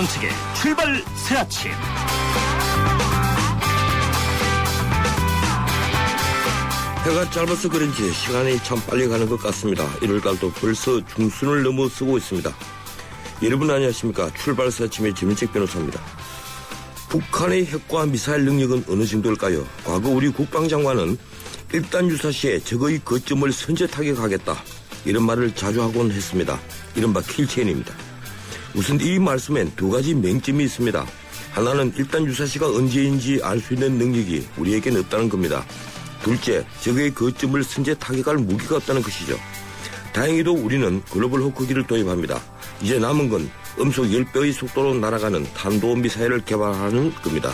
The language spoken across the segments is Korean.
정책의 출발 새 아침. 해가 짧아서 그런지 시간이 참 빨리 가는 것 같습니다. 1월달도 벌써 중순을 넘어서고 있습니다. 여러분 안녕하십니까. 출발 새 아침의 김은책 변호사입니다. 북한의 핵과 미사일 능력은 어느 정도일까요? 과거 우리 국방장관은 일단 유사시에 적의 거점을 선제 타격하겠다, 이런 말을 자주 하곤 했습니다. 이른바 킬체인입니다. 우선 이 말씀엔 두 가지 맹점이 있습니다. 하나는 일단 유사시가 언제인지 알 수 있는 능력이 우리에겐 없다는 겁니다. 둘째, 적의 거점을 선제 타격할 무기가 없다는 것이죠. 다행히도 우리는 글로벌 호크기를 도입합니다. 이제 남은 건 음속 10배의 속도로 날아가는 탄도미사일을 개발하는 겁니다.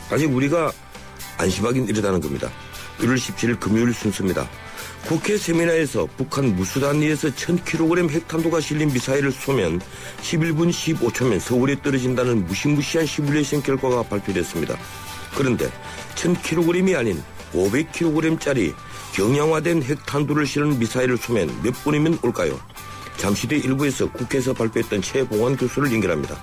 아직 우리가 안심하긴 이르다는 겁니다. 1월 17일 금요일 순서입니다. 국회 세미나에서 북한 무수단위에서 1000kg 핵탄두가 실린 미사일을 쏘면 11분 15초면 서울에 떨어진다는 무시무시한 시뮬레이션 결과가 발표됐습니다. 그런데 1000kg이 아닌 500kg짜리 경량화된 핵탄두를 실은 미사일을 쏘면 몇 분이면 올까요? 잠시 뒤 일부에서 국회에서 발표했던 최봉환 교수를 연결합니다.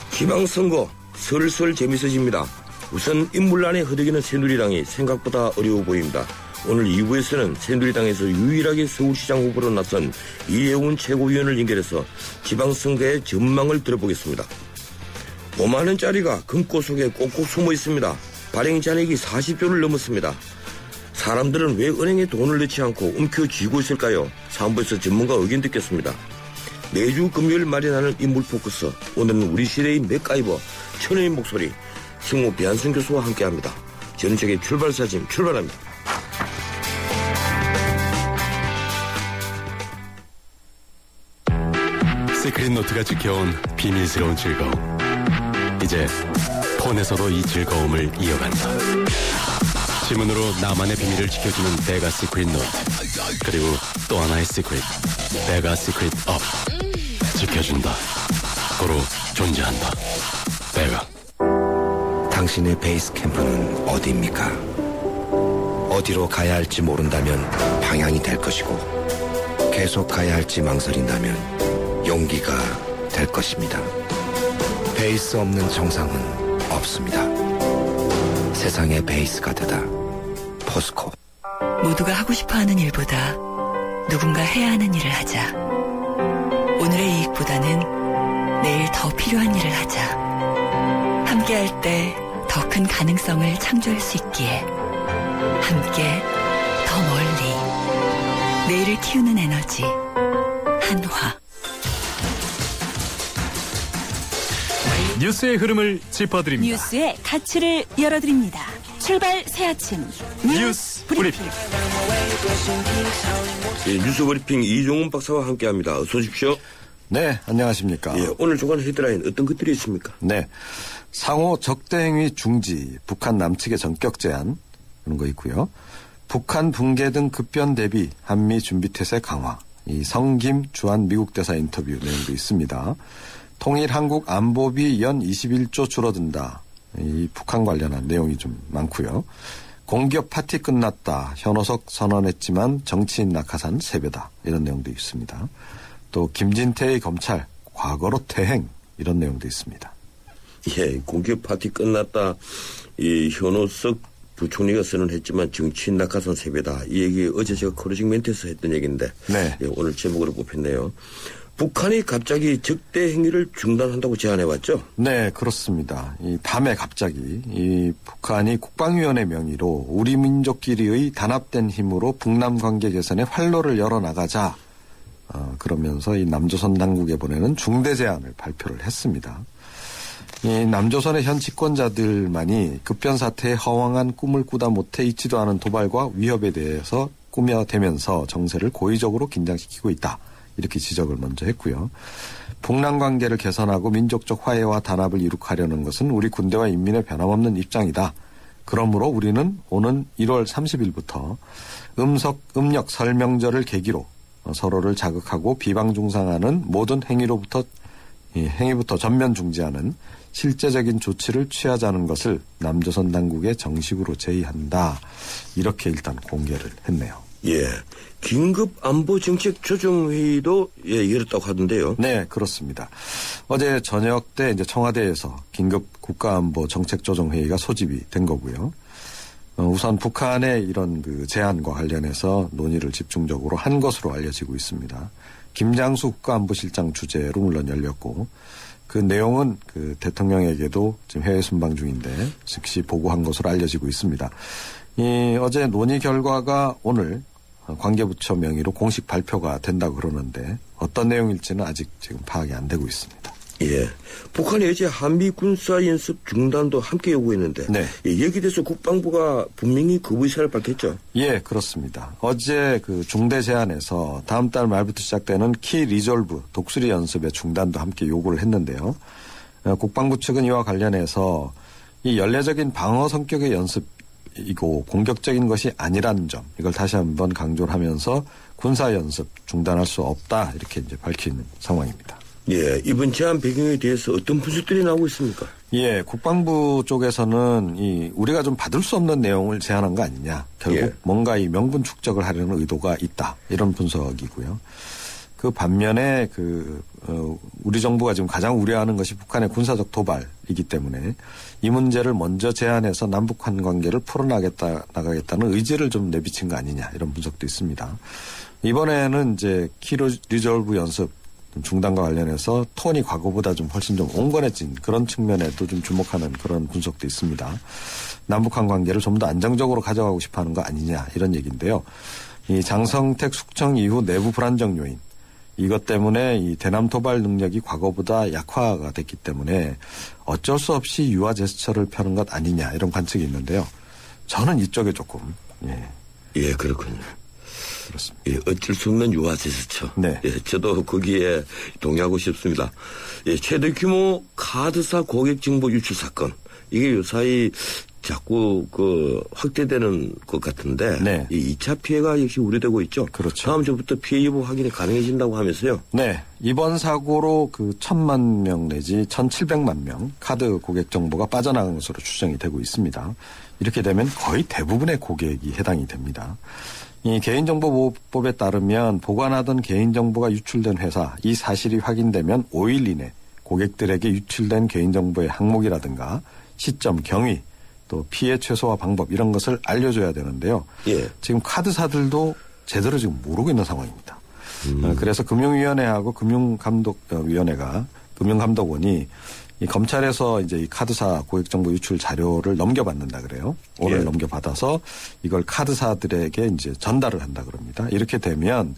지방선거 슬슬 재밌어집니다. 우선 인물란에 허덕이는 새누리당이 생각보다 어려워 보입니다. 오늘 2부에서는 새누리당에서 유일하게 서울시장 후보로 나선 이혜훈 최고위원을 연결해서 지방선거의 전망을 들어보겠습니다. 5만 원짜리가 금고 속에 꼭꼭 숨어 있습니다. 발행 잔액이 40조를 넘었습니다. 사람들은 왜 은행에 돈을 넣지 않고 움켜쥐고 있을까요? 사무부에서 전문가 의견 듣겠습니다. 매주 금요일 마련하는 인물 포커스, 오늘은 우리 시대의 맥가이버 천의 목소리 승우 배한승 교수와 함께합니다. 전책의 출발 사진 출발합니다. 시크릿 노트가 지켜온 비밀스러운 즐거움. 이제 폰에서도 이 즐거움을 이어간다. 지문으로 나만의 비밀을 지켜주는 베가 시크릿 노트. 그리고 또 하나의 시크릿, 베가 시크릿 업. 지켜준다. 고로 존재한다. 베가. 당신의 베이스 캠프는 어디입니까? 어디로 가야 할지 모른다면 방향이 될 것이고, 계속 가야 할지 망설인다면 용기가 될 것입니다. 베이스 없는 정상은 없습니다. 세상의 베이스가 되다. 포스코. 모두가 하고 싶어하는 일보다 누군가 해야 하는 일을 하자. 오늘의 이익보다는 내일 더 필요한 일을 하자. 함께할 때 더 큰 가능성을 창조할 수 있기에 함께 더 멀리. 내일을 키우는 에너지 한화. 뉴스의 흐름을 짚어드립니다. 뉴스의 가치를 열어드립니다. 출발 새 아침 뉴스 브리핑. 예, 뉴스 브리핑 이종훈 박사와 함께합니다. 어서 오십시오. 네, 안녕하십니까. 예, 오늘 주간 헤드라인 어떤 것들이 있습니까? 네, 상호 적대행위 중지, 북한 남측의 전격 제한, 그런 거 있고요. 북한 붕괴 등 급변 대비 한미 준비태세 강화, 이 성김 주한 미국 대사 인터뷰 내용도 있습니다. 통일 한국 안보비 연 21조 줄어든다. 이 북한 관련한 내용이 좀 많고요. 공기업 파티 끝났다. 현오석 선언했지만 정치인 낙하산 3배다. 이런 내용도 있습니다. 또 김진태의 검찰 과거로 퇴행, 이런 내용도 있습니다. 예, 공기업 파티 끝났다. 이 현오석 부총리가 선언했지만 정치인 낙하산 3배다. 이 얘기 어제 제가 코로직 멘트에서 했던 얘기인데, 네. 예, 오늘 제목으로 뽑혔네요. 북한이 갑자기 적대 행위를 중단한다고 제안해왔죠? 네, 그렇습니다. 이 밤에 갑자기 이 북한이 국방위원회 명의로 우리 민족끼리의 단합된 힘으로 북남 관계 개선에 활로를 열어나가자. 그러면서 이 남조선 당국에 보내는 중대 제안을 발표를 했습니다. 이 남조선의 현 집권자들만이 급변 사태에 허황한 꿈을 꾸다 못해 있지도 않은 도발과 위협에 대해서 꾸며대면서 정세를 고의적으로 긴장시키고 있다. 이렇게 지적을 먼저 했고요. 북남 관계를 개선하고 민족적 화해와 단합을 이룩하려는 것은 우리 군대와 인민의 변함없는 입장이다. 그러므로 우리는 오는 1월 30일부터 음력 설명절을 계기로 서로를 자극하고 비방중상하는 모든 행위부터 전면 중지하는 실제적인 조치를 취하자는 것을 남조선 당국에 정식으로 제의한다. 이렇게 일단 공개를 했네요. 예. 긴급 안보 정책 조정 회의도 열었다고 하던데요. 네, 그렇습니다. 어제 저녁 때 이제 청와대에서 긴급 국가안보 정책 조정 회의가 소집이 된 거고요. 우선 북한의 이런 그 제안과 관련해서 논의를 집중적으로 한 것으로 알려지고 있습니다. 김장수 국가안보실장 주재로 물론 열렸고 그 내용은 그 대통령에게도 지금 해외 순방 중인데 즉시 보고한 것으로 알려지고 있습니다. 어제 논의 결과가 오늘 관계부처 명의로 공식 발표가 된다고 그러는데 어떤 내용일지는 아직 지금 파악이 안 되고 있습니다. 예. 북한이 어제 한미 군사연습 중단도 함께 요구했는데 네. 여기에 대해서 국방부가 분명히 거부 의사를 밝혔죠. 예, 그렇습니다. 어제 그 중대 제안에서 다음 달 말부터 시작되는 키 리졸브 독수리 연습의 중단도 함께 요구를 했는데요. 국방부 측은 이와 관련해서 이 연례적인 방어 성격의 연습이고 공격적인 것이 아니라는 점 이걸 다시 한번 강조를 하면서 군사연습 중단할 수 없다 이렇게 이제 밝힌 상황입니다. 예, 이번 제안 배경에 대해서 어떤 분석들이 나오고 있습니까? 예, 국방부 쪽에서는 우리가 좀 받을 수 없는 내용을 제안한 거 아니냐. 결국 뭔가 이 명분 축적을 하려는 의도가 있다. 이런 분석이고요. 그 반면에 우리 정부가 지금 가장 우려하는 것이 북한의 군사적 도발이기 때문에 이 문제를 먼저 제안해서 남북한 관계를 풀어나가겠다는 의지를 좀 내비친 거 아니냐. 이런 분석도 있습니다. 이번에는 이제 키 리졸브 연습 중단과 관련해서 톤이 과거보다 좀 훨씬 좀 온건해진 그런 측면에도 좀 주목하는 그런 분석도 있습니다. 남북한 관계를 좀 더 안정적으로 가져가고 싶어하는 거 아니냐 이런 얘기인데요. 이 장성택 숙청 이후 내부 불안정 요인 이것 때문에 이 대남 도발 능력이 과거보다 약화가 됐기 때문에 어쩔 수 없이 유화 제스처를 펴는 것 아니냐 이런 관측이 있는데요. 저는 이쪽에 조금 예, 그렇군요. 그렇습니다. 예, 어쩔 수 없는 유화 제스처. 네. 예, 저도 거기에 동의하고 싶습니다. 예, 최대 규모 카드사 고객 정보 유출 사건. 이게 요사이 자꾸 확대되는 것 같은데. 네. 이 2차 피해가 역시 우려되고 있죠. 그렇죠. 다음 주부터 피해 여부 확인이 가능해진다고 하면서요. 네. 이번 사고로 1,000만 명 내지 1,700만 명 카드 고객 정보가 빠져나간 것으로 추정이 되고 있습니다. 이렇게 되면 거의 대부분의 고객이 해당이 됩니다. 이 개인정보보호법에 따르면 보관하던 개인정보가 유출된 회사 이 사실이 확인되면 5일 이내 고객들에게 유출된 개인정보의 항목이라든가 시점, 경위 또 피해 최소화 방법 이런 것을 알려줘야 되는데요. 예. 지금 카드사들도 제대로 지금 모르고 있는 상황입니다. 그래서 금융위원회하고 금융감독원이 이 검찰에서 이제 이 카드사 고객정보 유출 자료를 넘겨받는다 그래요. 오늘 넘겨받아서 이걸 카드사들에게 이제 전달을 한다 그럽니다. 이렇게 되면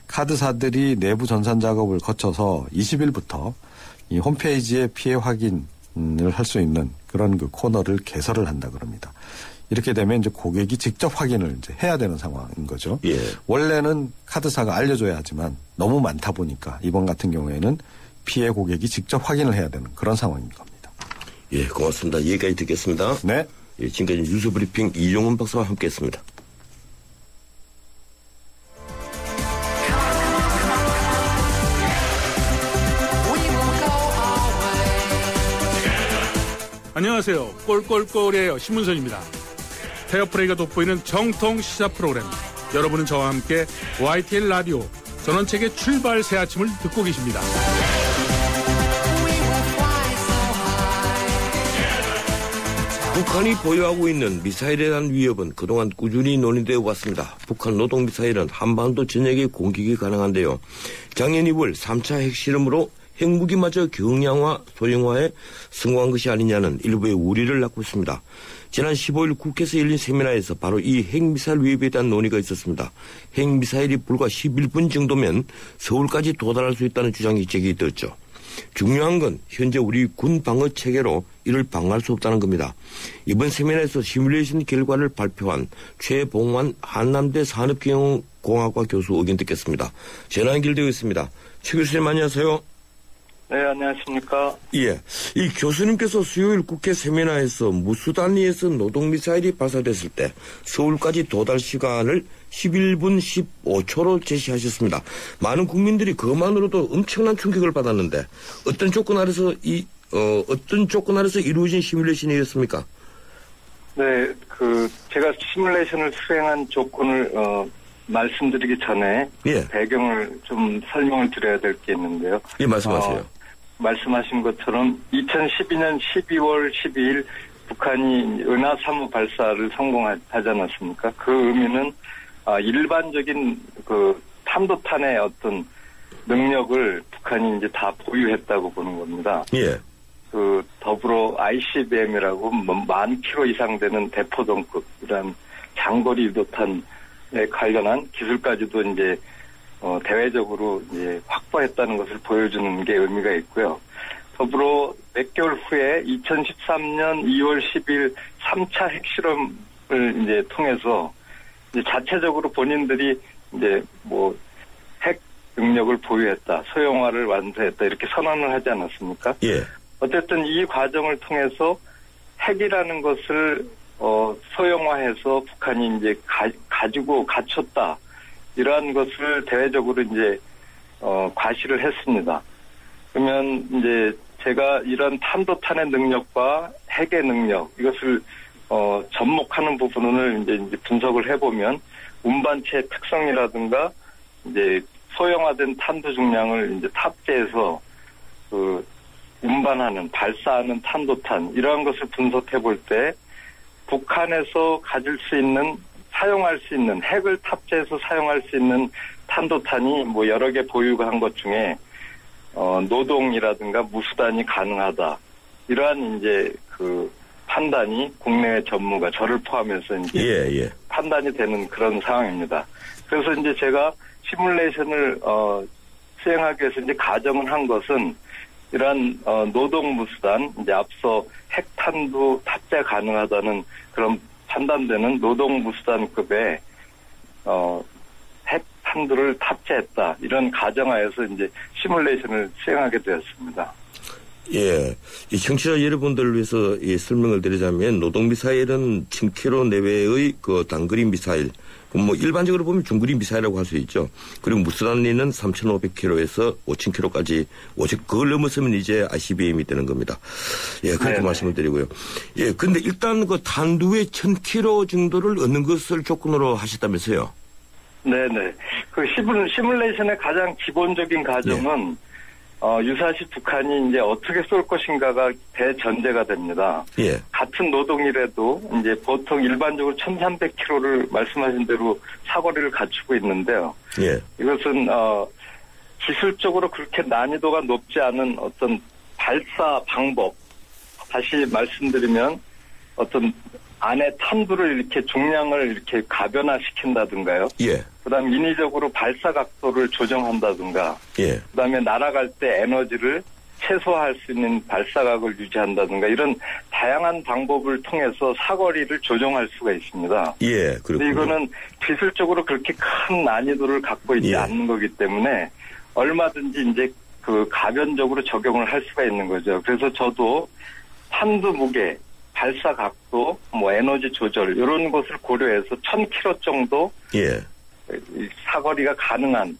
카드사들이 내부 전산 작업을 거쳐서 20일부터 이 홈페이지에 피해 확인을 할 수 있는 그런 코너를 개설을 한다 그럽니다. 이렇게 되면 이제 고객이 직접 확인을 이제 해야 되는 상황인 거죠. 예. 원래는 카드사가 알려줘야 하지만 너무 많다 보니까 이번 같은 경우에는 피해 고객이 직접 확인을 해야 되는 그런 상황인 겁니다. 예, 고맙습니다. 여기까지 듣겠습니다. 네. 예, 지금까지 뉴스브리핑 이종훈 박사와 함께했습니다. 안녕하세요. 꼴꼴꼴이에요. 신문선입니다. 페어플레이가 돋보이는 정통 시사 프로그램. 여러분은 저와 함께 YTN 라디오 전원책의 출발 새 아침을 듣고 계십니다. 북한이 보유하고 있는 미사일에 대한 위협은 그동안 꾸준히 논의되어 왔습니다. 북한 노동미사일은 한반도 전역에 공격이 가능한데요. 작년 2월 3차 핵실험으로 핵무기마저 경량화, 소형화에 성공한 것이 아니냐는 일부의 우려를 낳고 있습니다. 지난 15일 국회에서 열린 세미나에서 바로 이 핵미사일 위협에 대한 논의가 있었습니다. 핵미사일이 불과 11분 정도면 서울까지 도달할 수 있다는 주장이 제기되었죠. 중요한 건 현재 우리 군 방어 체계로 이를 방어할 수 없다는 겁니다. 이번 세미나에서 시뮬레이션 결과를 발표한 최봉환 한남대 산업경영공학과 교수 의견 듣겠습니다. 전화 연결되어 있습니다. 최 교수님 안녕하세요. 네, 안녕하십니까. 예, 이 교수님께서 수요일 국회 세미나에서 무수 단위에서 노동미사일이 발사됐을 때 서울까지 도달 시간을 11분 15초로 제시하셨습니다. 많은 국민들이 그것만으로도 엄청난 충격을 받았는데 어떤 조건 아래서 이루어진 시뮬레이션이었습니까? 네, 제가 시뮬레이션을 수행한 조건을 말씀드리기 전에 예. 배경을 좀 설명을 드려야 될 게 있는데요. 예, 말씀하세요. 말씀하신 것처럼 2012년 12월 12일 북한이 은하 3호 발사를 성공하지 않았습니까? 그 의미는 일반적인 그 탄도탄의 어떤 능력을 북한이 이제 다 보유했다고 보는 겁니다. 예. 그 더불어 ICBM이라고 10,000km 이상 되는 대포동급 이런 장거리 유도탄에 관련한 기술까지도 이제 대외적으로 이제 확보했다는 것을 보여주는 게 의미가 있고요. 더불어 몇 개월 후에 2013년 2월 10일 3차 핵실험을 이제 통해서 이제 자체적으로 본인들이 이제 뭐 핵 능력을 보유했다, 소형화를 완수했다 이렇게 선언을 하지 않았습니까? 예. 어쨌든 이 과정을 통해서 핵이라는 것을 소형화해서 북한이 이제 가지고 갖췄다 이러한 것을 대외적으로 이제 과시를 했습니다. 그러면 이제 제가 이런 탄도탄의 능력과 핵의 능력 이것을 접목하는 부분을 이제 분석을 해보면 운반체의 특성이라든가 이제 소형화된 탄두 중량을 이제 탑재해서 그 운반하는 발사하는 탄도탄 이러한 것을 분석해 볼 때 북한에서 가질 수 있는 사용할 수 있는 핵을 탑재해서 사용할 수 있는 탄도탄이 뭐 여러 개 보유가 한 것 중에 노동이라든가 무수단이 가능하다 이러한 이제 그 판단이 국내외 전문가 저를 포함해서 이제 판단이 되는 그런 상황입니다. 그래서 이제 제가 시뮬레이션을 수행하기 위해서 이제 가정을 한 것은 이러한 노동 무수단 이제 앞서 핵탄두 탑재 가능하다는 그런 판단되는 노동 무수단급의 핵탄두를 탑재했다 이런 가정하에서 이제 시뮬레이션을 수행하게 되었습니다. 예, 이 청취자 여러분들을 위해서 설명을 드리자면 노동 미사일은 1000km 내외의 그 단거리 미사일, 뭐 일반적으로 보면 중거리 미사일이라고 할 수 있죠. 그리고 무수단리는 3,500km에서 5,000km까지 그걸 넘었으면 이제 ICBM이 되는 겁니다. 예, 그렇게 말씀을 드리고요. 예, 근데 일단 그 탄두의 1,000km 정도를 얻는 것을 조건으로 하셨다면서요? 네네. 그 시뮬레이션의 가장 기본적인 가정은 유사시 북한이 이제 어떻게 쏠 것인가가 대전제가 됩니다. 예. 같은 노동이라도 이제 보통 일반적으로 1,300km를 말씀하신 대로 사거리를 갖추고 있는데요. 예. 이것은 기술적으로 그렇게 난이도가 높지 않은 어떤 발사 방법, 다시 말씀드리면 어떤 안에 탄두를 이렇게 중량을 이렇게 가변화시킨다든가요. 예. 그다음 인위적으로 발사 각도를 조정한다든가. 예. 그다음에 날아갈 때 에너지를 최소화할 수 있는 발사각을 유지한다든가 이런 다양한 방법을 통해서 사거리를 조정할 수가 있습니다. 예, 그렇군요. 근데 이거는 기술적으로 그렇게 큰 난이도를 갖고 있지 않는 거기 때문에 얼마든지 이제 그 가변적으로 적용을 할 수가 있는 거죠. 그래서 저도 탄두 무게, 발사 각도, 뭐 에너지 조절 이런 것을 고려해서 1,000km 정도 사거리가 가능한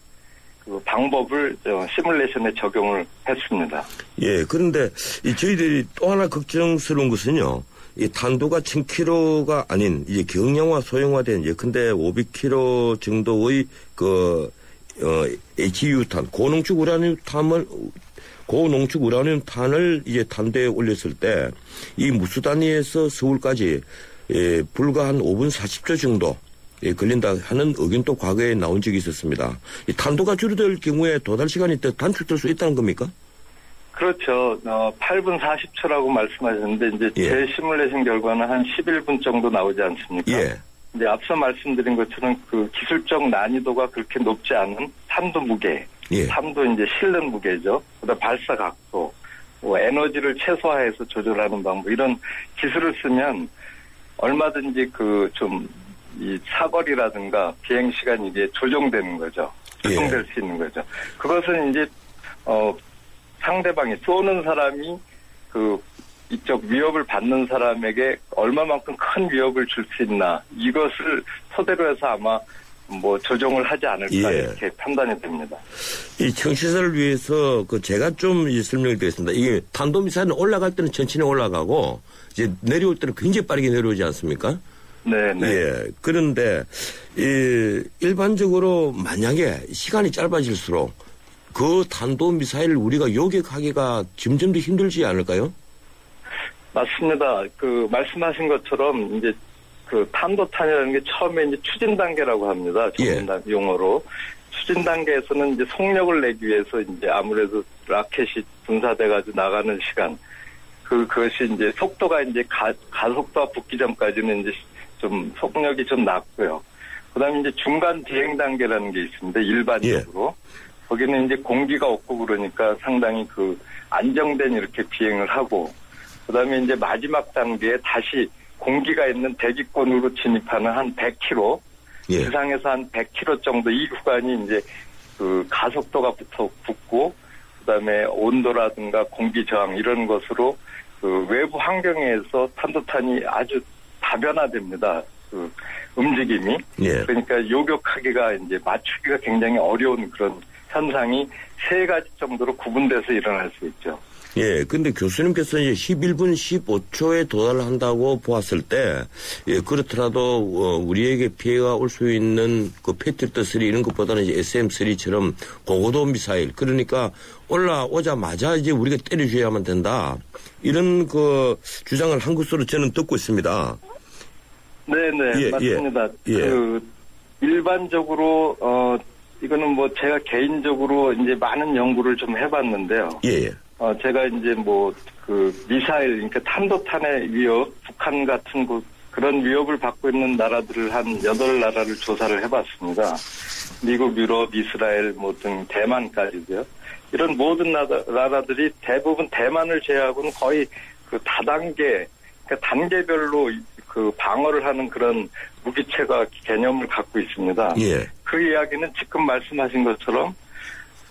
그 방법을 시뮬레이션에 적용을 했습니다. 예, 그런데 저희들이 또 하나 걱정스러운 것은요. 이 탄두가 1,000km가 아닌 이제 경량화 소형화된 예컨대 500km 정도의 그 HU탄 고농축 우라늄탄을 이제 탄두에 올렸을 때 이 무수단위에서 서울까지 불과 한 5분 40초 정도 걸린다 하는 의견도 과거에 나온 적이 있었습니다. 이 탄두가 줄어들 경우에 도달 시간이 더 단축될 수 있다는 겁니까? 그렇죠. 8분 40초라고 말씀하셨는데 이제 제 시뮬레이션 결과는 한 11분 정도 나오지 않습니까? 예. 이제 앞서 말씀드린 것처럼 그 기술적 난이도가 그렇게 높지 않은 탄두 무게, 탄두 이제 실는 무게죠. 그다음 발사 각도, 뭐 에너지를 최소화해서 조절하는 방법 이런 기술을 쓰면 얼마든지 그 좀 이 사거리라든가 비행 시간이 이제 조정되는 거죠. 조정될 수 있는 거죠. 그것은 이제 상대방이 쏘는 사람이 그 이쪽 위협을 받는 사람에게 얼마만큼 큰 위협을 줄 수 있나 이것을 토대로 해서 아마 뭐 조정을 하지 않을까 이렇게 판단이 됩니다. 이 청취자를 위해서 그 제가 좀 설명을 드리겠습니다. 이게 탄도미사일은 올라갈 때는 천천히 올라가고 이제 내려올 때는 굉장히 빠르게 내려오지 않습니까? 네네. 예. 그런데 일반적으로 만약에 시간이 짧아질수록 그 탄도미사일을 우리가 요격하기가 점점 더 힘들지 않을까요? 맞습니다. 그 말씀하신 것처럼 이제 그 탄도탄이라는 게 처음에 이제 추진 단계라고 합니다. 전문 용어로. 추진 단계에서는 이제 속력을 내기 위해서 이제 아무래도 라켓이 분사돼가지고 나가는 시간. 그것이 이제 속도가 이제 가속도가 붙기 전까지는 이제 좀 속력이 좀 낮고요. 그 다음에 이제 중간 비행 단계라는 게 있습니다. 일반적으로. 예. 거기는 이제 공기가 없고 그러니까 상당히 그 안정된 이렇게 비행을 하고, 그 다음에 이제 마지막 단계에 다시 공기가 있는 대기권으로 진입하는 한 100km, 예. 지상에서 한 100km 정도 이 구간이 이제 그 가속도가 붙고, 그 다음에 온도라든가 공기 저항 이런 것으로 그 외부 환경에서 탄도탄이 아주 다변화됩니다. 그 움직임이. 예. 그러니까 요격하기가 이제 맞추기가 굉장히 어려운 그런 현상이 3가지 정도로 구분돼서 일어날 수 있죠. 예, 근데 교수님께서 이제 11분 15초에 도달한다고 보았을 때, 예, 그렇더라도, 우리에게 피해가 올 수 있는 그 패트리어트 3 이런 것보다는 이제 SM3처럼 고고도 미사일, 그러니까 올라오자마자 이제 우리가 때려줘야만 된다. 이런 그 주장을 한 것으로 저는 듣고 있습니다. 네네, 예, 맞습니다. 예. 그, 일반적으로, 이거는 뭐 제가 개인적으로 이제 많은 연구를 좀 해봤는데요. 예. 제가 이제 미사일, 그러니까 탄도탄의 위협, 북한 같은 그런 위협을 받고 있는 나라들을 한 8나라를 조사를 해봤습니다. 미국, 유럽, 이스라엘 등 대만까지도요. 이런 모든 나라들이 대부분 대만을 제외하고는 거의 그 다단계, 그러니까 단계별로 그 방어를 하는 그런 무기체가 개념을 갖고 있습니다. 예. 그 이야기는 지금 말씀하신 것처럼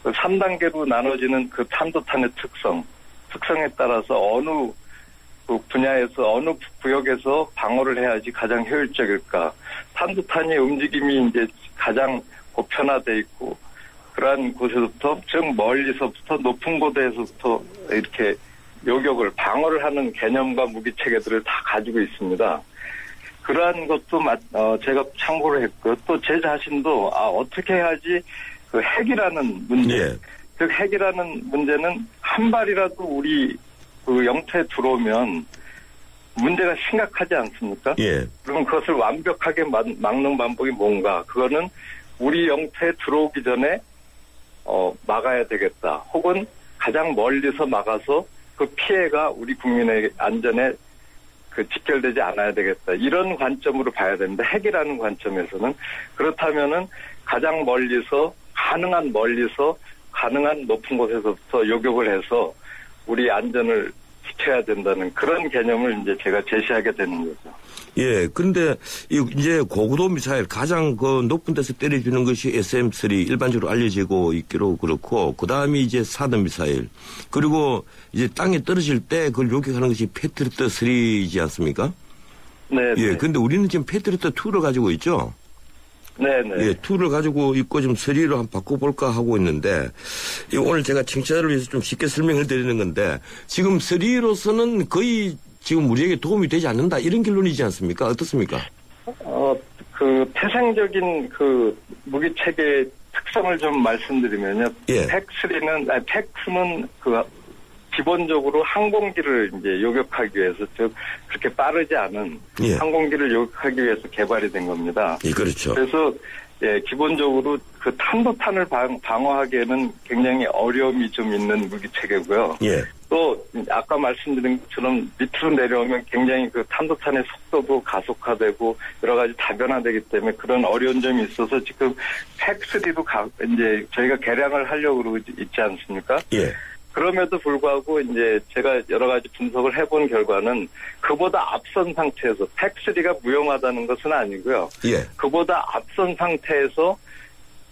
3단계로 나눠지는 그 탄도탄의 특성에 따라서 어느 그 분야에서 어느 구역에서 방어를 해야지 가장 효율적일까. 탄도탄의 움직임이 이제 가장 보편화돼 있고 그러한 곳에서부터 즉 멀리서부터 높은 곳에서부터 이렇게 요격을 방어를 하는 개념과 무기 체계들을 다 가지고 있습니다. 그러한 것도 제가 참고를 했고요. 또 제 자신도 어떻게 해야지 그 핵이라는 문제, 예. 즉 핵이라는 문제는 한 발이라도 우리 그 영토에 들어오면 문제가 심각하지 않습니까? 예. 그럼 그것을 완벽하게 막는 방법이 뭔가? 그거는 우리 영토에 들어오기 전에 막아야 되겠다. 혹은 가장 멀리서 막아서 그 피해가 우리 국민의 안전에 직결되지 않아야 되겠다. 이런 관점으로 봐야 됩니다. 핵이라는 관점에서는. 그렇다면은 가장 가능한 높은 곳에서부터 요격을 해서 우리 안전을 지켜야 된다는 그런 개념을 이제 제가 제시하게 되는 거죠. 예, 근데 이제 고고도 미사일 가장 그 높은 데서 때려주는 것이 SM3 일반적으로 알려지고 있기로 그렇고, 그 다음이 이제 사드 미사일, 그리고 이제 땅에 떨어질 때 그걸 요격하는 것이 패트리어트 3이지 않습니까? 네. 예, 근데 우리는 지금 패트리어트 2를 가지고 있죠. 네네. 예, 2를 가지고 있고 좀 3로 한번 바꿔볼까 하고 있는데, 오늘 제가 청취자를 위해서 좀 쉽게 설명을 드리는 건데, 지금 3로서는 거의 지금 우리에게 도움이 되지 않는다, 이런 결론이지 않습니까? 어떻습니까? 그 태생적인 그 무기 체계의 특성을 좀 말씀드리면요. 예. 팩2는 그 기본적으로 항공기를 이제 요격하기 위해서, 즉 그렇게 빠르지 않은 예. 항공기를 요격하기 위해서 개발이 된 겁니다. 예, 그렇죠. 그래서 기본적으로 그 탄도탄을 방어하기에는 굉장히 어려움이 좀 있는 무기 체계고요. 예. 또 아까 말씀드린 것처럼 밑으로 내려오면 굉장히 그 탄도탄의 속도도 가속화되고 여러 가지 다변화되기 때문에 그런 어려운 점이 있어서 지금 팩3도 이제 저희가 개량을 하려고 그러고 있지 않습니까? 예. 그럼에도 불구하고 이제 제가 여러 가지 분석을 해본 결과는 그보다 앞선 상태에서 팩3가 무용하다는 것은 아니고요. 예. 그보다 앞선 상태에서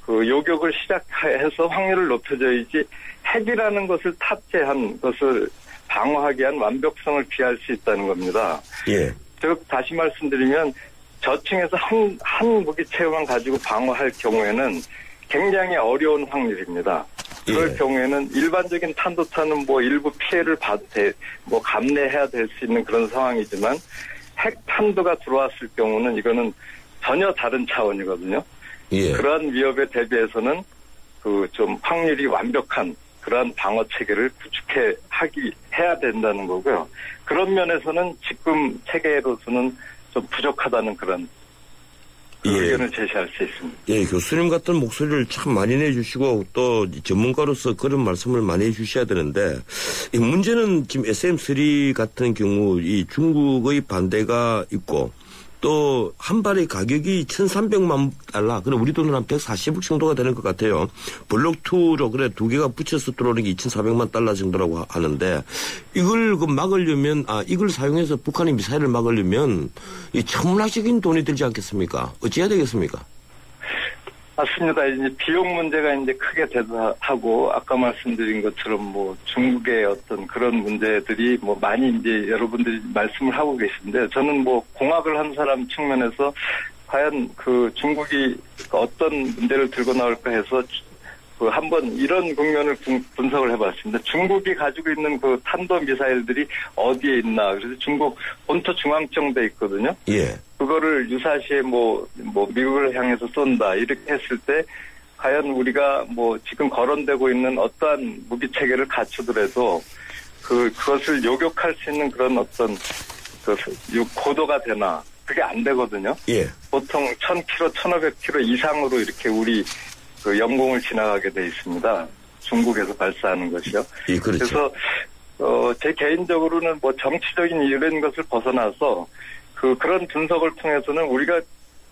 그 요격을 시작해서 확률을 높여줘야지 핵이라는 것을 탑재한 것을 방어하기 위한 완벽성을 기할 수 있다는 겁니다. 예. 즉 다시 말씀드리면 저층에서 한 무기 체계만 가지고 방어할 경우에는 굉장히 어려운 확률입니다. 그럴 예. 경우에는 일반적인 탄도탄은 일부 피해를 감내해야 될 수 있는 그런 상황이지만 핵탄두가 들어왔을 경우는 이거는 전혀 다른 차원이거든요. 예. 그러한 위협에 대비해서는 좀 확률이 완벽한 그러한 방어 체계를 해야 된다는 거고요. 그런 면에서는 지금 체계로서는 좀 부족하다는 그런 의견을 제시할 수 있습니다. 예, 교수님 같은 목소리를 참 많이 내주시고 또 전문가로서 그런 말씀을 많이 해주셔야 되는데 이 문제는 지금 SM3 같은 경우 이 중국의 반대가 있고 또 한 발의 가격이 1,300만 달러, 그래 우리 돈으로 한 140억 정도가 되는 것 같아요. 블록2로 그래 두 개가 붙여서 들어오는 게 2,400만 달러 정도라고 하는데 이걸 막으려면 이걸 사용해서 북한의 미사일을 막으려면 이 천문학적인 돈이 들지 않겠습니까? 어찌해야 되겠습니까? 맞습니다. 이제 비용 문제가 이제 크게 대두하고 아까 말씀드린 것처럼 뭐 중국의 어떤 그런 문제들이 뭐 많이 이제 여러분들이 말씀을 하고 계신데 저는 뭐 공학을 한 사람 측면에서 과연 중국이 어떤 문제를 들고 나올까 해서 한번 이런 국면을 분석을 해봤습니다. 중국이 가지고 있는 탄도 미사일들이 어디에 있나. 그래서 중국 본토 중앙정도에 있거든요. 예. 그거를 유사시에 미국을 향해서 쏜다. 이렇게 했을 때 과연 우리가 지금 거론되고 있는 어떠한 무기 체계를 갖추더라도 그것을 요격할 수 있는 그런 어떤 고도가 되나. 그게 안 되거든요. 예. 보통 1,000km, 1,500km 이상으로 이렇게 우리 영공을 지나가게 돼 있습니다. 중국에서 발사하는 것이요. 예, 그렇죠. 그래서 제 개인적으로는 정치적인 이런 것을 벗어나서 그런 분석을 통해서는 우리가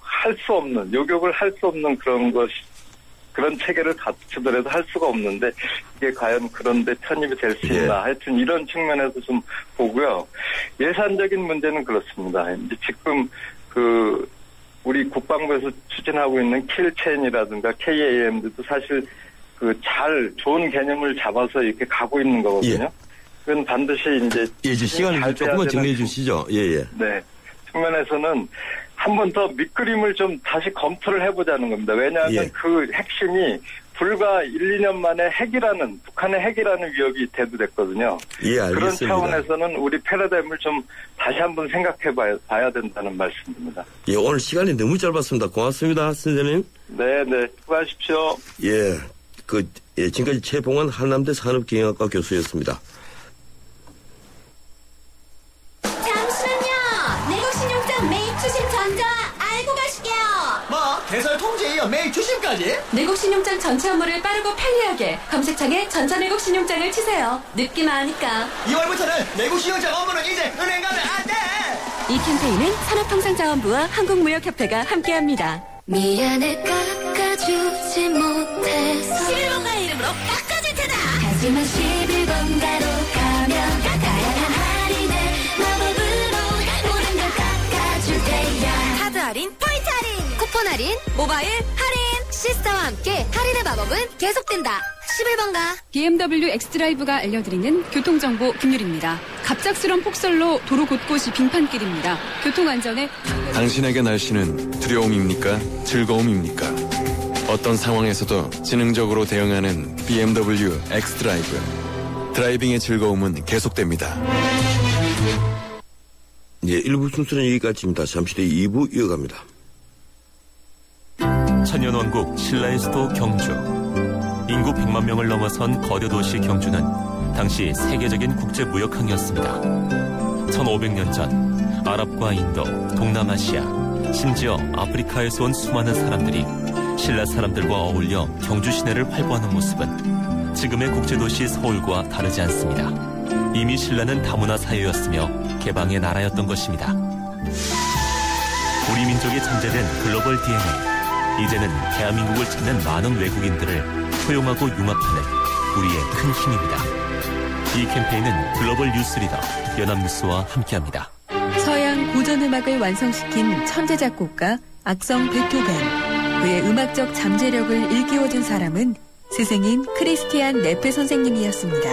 할 수 없는 요격을 할 수 없는 그런 체계를 갖추더라도 할 수가 없는데 이게 과연 그런데 편입이 될 수 있나. 하여튼 이런 측면에서 좀 보고요. 예산적인 문제는 그렇습니다. 이제 지금 우리 국방부에서 추진하고 있는 킬체인이라든가 KAM도 사실 좋은 개념을 잡아서 이렇게 가고 있는 거거든요. 예. 그건 반드시 이제 시간을 조금만 정리해 주시죠. 예. 네. 측면에서는 한 번 더 밑그림을 좀 다시 검토를 해보자는 겁니다. 왜냐하면 핵심이 불과 1, 2년 만에 북한의 핵이라는 위협이 대두됐거든요. 예, 알겠습니다. 그런 차원에서는 우리 패러다임을 좀 다시 한번 생각해 봐야 된다는 말씀입니다. 예, 오늘 시간이 너무 짧았습니다. 고맙습니다, 선생님. 네, 수고하십시오. 예, 지금까지 최봉원 한남대 산업경영학과 교수였습니다. 개설 통지에 이어 매일 추심까지? 내국 신용장 전체 업무를 빠르고 편리하게 검색창에 전자내국 신용장을 치세요. 늦기만 하니까. 2월부터는 내국 신용장 업무는 이제 은행 가면 안 돼. 이 캠페인은 산업통상자원부와 한국무역협회가 함께합니다. 미안해 깎아주지 못해서 11번가의 이름으로 깎아줄 테다. 하지만 11번가로 가면 다양한 할인에 마법으로 모든 걸 깎아줄 테야. 카드 할인, 포인트 할인, 쿠폰 할인, 모바일 할인. 시스타와 함께 할인의 마법은 계속된다. 11번가. BMW 엑스드라이브가 알려드리는 교통정보 김유리입니다. 갑작스런 폭설로 도로 곳곳이 빙판길입니다. 교통안전에 당신에게 날씨는 두려움입니까? 즐거움입니까? 어떤 상황에서도 지능적으로 대응하는 BMW 엑스드라이브. 드라이빙의 즐거움은 계속됩니다. 예, 1부 순서는 여기까지입니다. 잠시 뒤 2부 이어갑니다. 천년왕국 신라의 수도 경주. 인구 100만 명을 넘어선 거대 도시 경주는 당시 세계적인 국제무역항이었습니다. 1500년 전 아랍과 인도, 동남아시아, 심지어 아프리카에서 온 수많은 사람들이 신라 사람들과 어울려 경주 시내를 활보하는 모습은 지금의 국제도시 서울과 다르지 않습니다. 이미 신라는 다문화 사회였으며 개방의 나라였던 것입니다. 우리 민족이 잠재된 글로벌 DNA. 이제는 대한민국을 찾는 많은 외국인들을 포용하고 융합하는 우리의 큰 힘입니다. 이 캠페인은 글로벌 뉴스리더 연합뉴스와 함께합니다. 서양 고전음악을 완성시킨 천재 작곡가 악성 베토벤. 그의 음악적 잠재력을 일깨워준 사람은 스승인 크리스티안 네페 선생님이었습니다.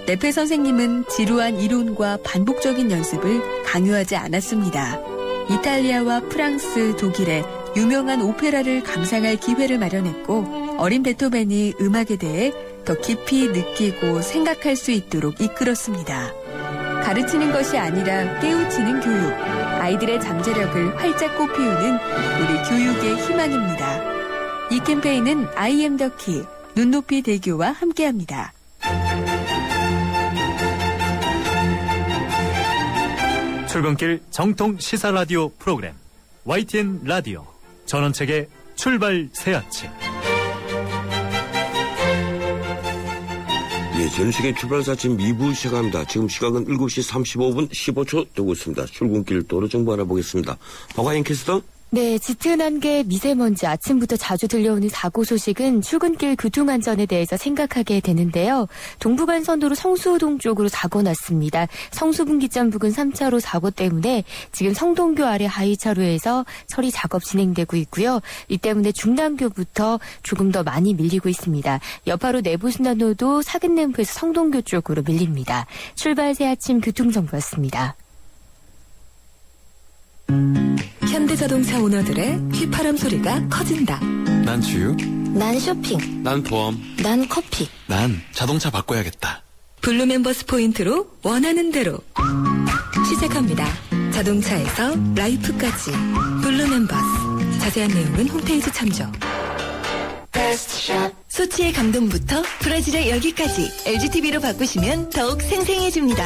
네페 선생님은 지루한 이론과 반복적인 연습을 강요하지 않았습니다. 이탈리아와 프랑스, 독일의 유명한 오페라를 감상할 기회를 마련했고 어린 베토벤이 음악에 대해 더 깊이 느끼고 생각할 수 있도록 이끌었습니다. 가르치는 것이 아니라 깨우치는 교육, 아이들의 잠재력을 활짝 꽃피우는 우리 교육의 희망입니다. 이 캠페인은 I am the key, 눈높이 대교와 함께합니다. 출근길 정통 시사 라디오 프로그램 YTN 라디오 전원책의 출발 새 아침. 예, 전원책의 출발 새 아침 2부 시작합니다. 지금 시각은 7시 35분 15초 되고 있습니다. 출근길 도로 정보 알아보겠습니다. 박화인 캐스터. 네, 짙은 안개, 미세먼지, 아침부터 자주 들려오는 사고 소식은 출근길 교통안전에 대해서 생각하게 되는데요. 동부간선도로 성수동 쪽으로 사고 났습니다. 성수분기점 부근 3차로 사고 때문에 지금 성동교 아래 하이차로에서 처리 작업 진행되고 있고요. 이 때문에 중랑교부터 조금 더 많이 밀리고 있습니다. 여파로 내부순환로도 사근램프에서 성동교 쪽으로 밀립니다. 출발 새 아침 교통정보였습니다. 현대자동차 오너들의 휘파람 소리가 커진다. 난 주유. 난 쇼핑. 난 보험. 난 커피. 난 자동차 바꿔야겠다. 블루멤버스 포인트로 원하는 대로 시작합니다. 자동차에서 라이프까지 블루멤버스. 자세한 내용은 홈페이지 참조. 소치의 감동부터 브라질의 열기까지 LGTV로 바꾸시면 더욱 생생해집니다.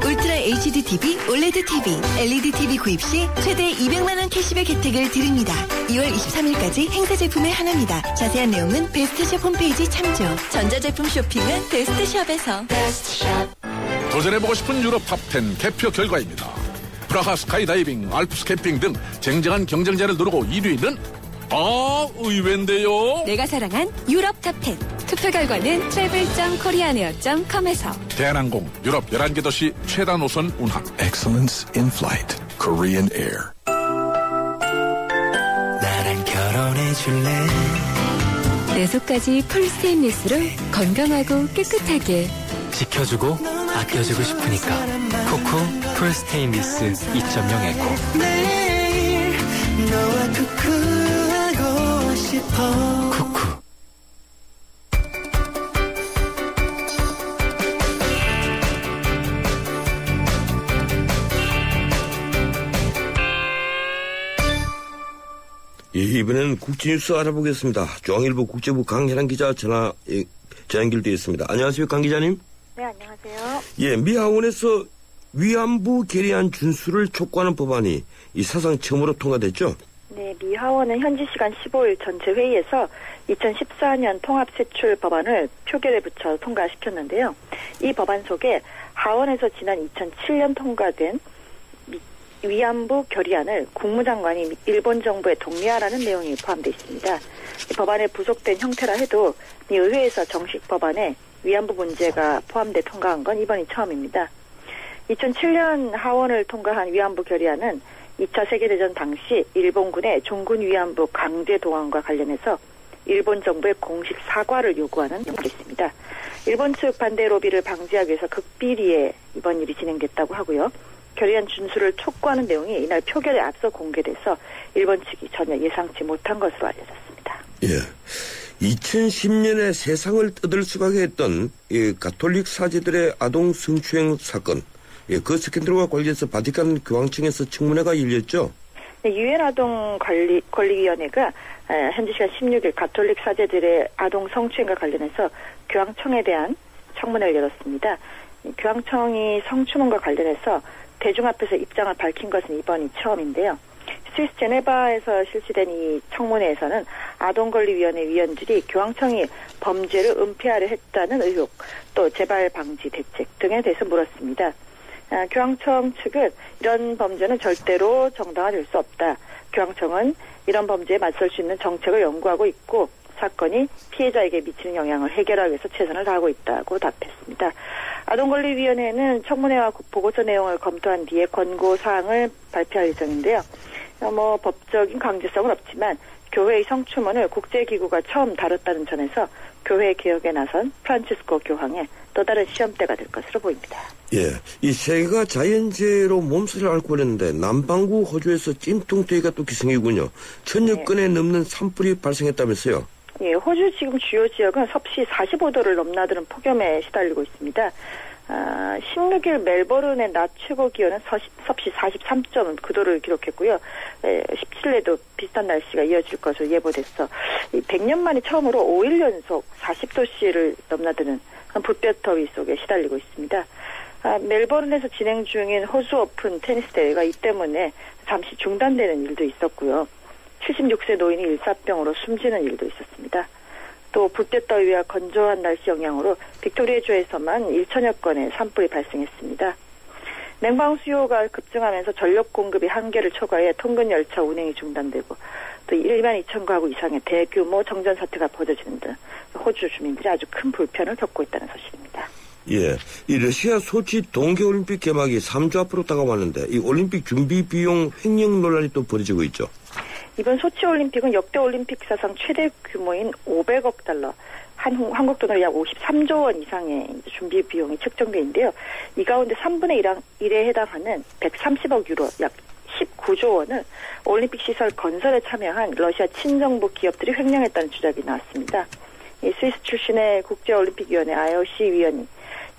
울트라 HD TV, 올레드 TV, LED TV 구입 시 최대 200만 원 캐시백 혜택을 드립니다. 2월 23일까지 행사 제품의 하나입니다. 자세한 내용은 베스트숍 홈페이지 참조. 전자제품 쇼핑은 베스트숍에서. 도전해보고 싶은 유럽 탑10 개표 결과입니다. 프라하 스카이다이빙, 알프스 캠핑 등 쟁쟁한 경쟁자를 누르고 1위는 의외인데요. 내가 사랑한 유럽 탑10. 투표 결과는 travel.koreaneer.com에서. 대한항공 유럽 11개 도시 최다 노선 운항. Excellence in flight. Korean Air. 나랑 결혼해줄래? 내 속까지 풀 스테인리스로 건강하고 깨끗하게 지켜주고 아껴주고 싶으니까 코코 풀 스테인리스 2.0 에코. 매일 너와 쿠쿠하고 싶어. 쿠쿠. 예, 이번에는 국제뉴스 알아보겠습니다. 중앙일보 국제부 강혜란 기자 전화 연결되어 있습니다. 안녕하세요, 강 기자님. 네, 안녕하세요. 예, 미 하원에서 위안부 결의안 준수를 촉구하는 법안이 이 사상 처음으로 통과됐죠? 네, 미 하원은 현지 시간 15일 전체 회의에서 2014년 통합세출 법안을 표결에 붙여 통과시켰는데요. 이 법안 속에 하원에서 지난 2007년 통과된 위안부 결의안을 국무장관이 일본 정부에 동의하라는 내용이 포함되어 있습니다. 이 법안에 부속된 형태라 해도 미 의회에서 정식 법안에 위안부 문제가 포함돼 통과한 건 이번이 처음입니다. 2007년 하원을 통과한 위안부 결의안은 2차 세계대전 당시 일본군의 종군 위안부 강제 동원과 관련해서 일본 정부의 공식 사과를 요구하는 내용이 있습니다. 일본 측 반대 로비를 방지하기 위해서 극비리에 이번 일이 진행됐다고 하고요. 결의안 준수를 촉구하는 내용이 이날 표결에 앞서 공개돼서 일본 측이 전혀 예상치 못한 것으로 알려졌습니다. 예, 2010년에 세상을 떠들썩하게 했던 이 가톨릭 사제들의 아동 성추행 사건, 예, 그 스캔들과 관련해서 바티칸 교황청에서 청문회가 열렸죠? 네, 유엔 아동 권리위원회가 현지 시간 16일 가톨릭 사제들의 아동 성추행과 관련해서 교황청에 대한 청문회를 열었습니다. 교황청이 성추문과 관련해서 대중 앞에서 입장을 밝힌 것은 이번이 처음인데요. 스위스 제네바에서 실시된 이 청문회에서는 아동권리위원회 위원들이 교황청이 범죄를 은폐하려 했다는 의혹, 또 재발 방지 대책 등에 대해서 물었습니다. 교황청 측은 이런 범죄는 절대로 정당화될 수 없다. 교황청은 이런 범죄에 맞설 수 있는 정책을 연구하고 있고 사건이 피해자에게 미치는 영향을 해결하기 위해서 최선을 다하고 있다고 답했습니다. 아동권리위원회는 청문회와 보고서 내용을 검토한 뒤에 권고사항을 발표할 예정인데요. 법적인 강제성은 없지만 교회의 성추문을 국제기구가 처음 다뤘다는 점에서 교회 개혁에 나선 프란치스코 교황의 또 다른 시험대가 될 것으로 보입니다. 예, 이 세계가 자연재해로 몸살을 앓고 있는데 남반구 호주에서 찜통더위가 또 기승이군요. 1000여 건에 넘는 산불이 발생했다면서요? 예, 호주 지금 주요 지역은 섭씨 45도를 넘나드는 폭염에 시달리고 있습니다. 16일 멜버른의 낮 최고 기온은 섭씨 43.9도를 기록했고요. 17일에도 비슷한 날씨가 이어질 것으로 예보됐어. 100년 만에 처음으로 5일 연속 40도씨를 넘나드는 붓볕더위 속에 시달리고 있습니다. 멜버른에서 진행 중인 호주 오픈 테니스 대회가 이 때문에 잠시 중단되는 일도 있었고요. 76세 노인이 일사병으로 숨지는 일도 있었습니다. 또 붓볕더위와 건조한 날씨 영향으로 빅토리아주에서만 1천여 건의 산불이 발생했습니다. 냉방 수요가 급증하면서 전력 공급이 한계를 초과해 통근 열차 운행이 중단되고 또 1만 2천 가구 이상의 대규모 정전 사태가 벌어지는 등 호주 주민들이 아주 큰 불편을 겪고 있다는 소식입니다. 예, 이 러시아 소치 동계올림픽 개막이 3주 앞으로 다가왔는데 이 올림픽 준비 비용 횡령 논란이 또 벌어지고 있죠. 이번 소치 올림픽은 역대 올림픽 사상 최대 규모인 500억 달러, 한국 돈으로 약 53조 원 이상의 준비 비용이 책정돼 있는데요. 이 가운데 3분의 1에 해당하는 130억 유로, 약 19조 원을 올림픽 시설 건설에 참여한 러시아 친정부 기업들이 횡령했다는 주장이 나왔습니다. 이 스위스 출신의 국제올림픽위원회 IOC 위원이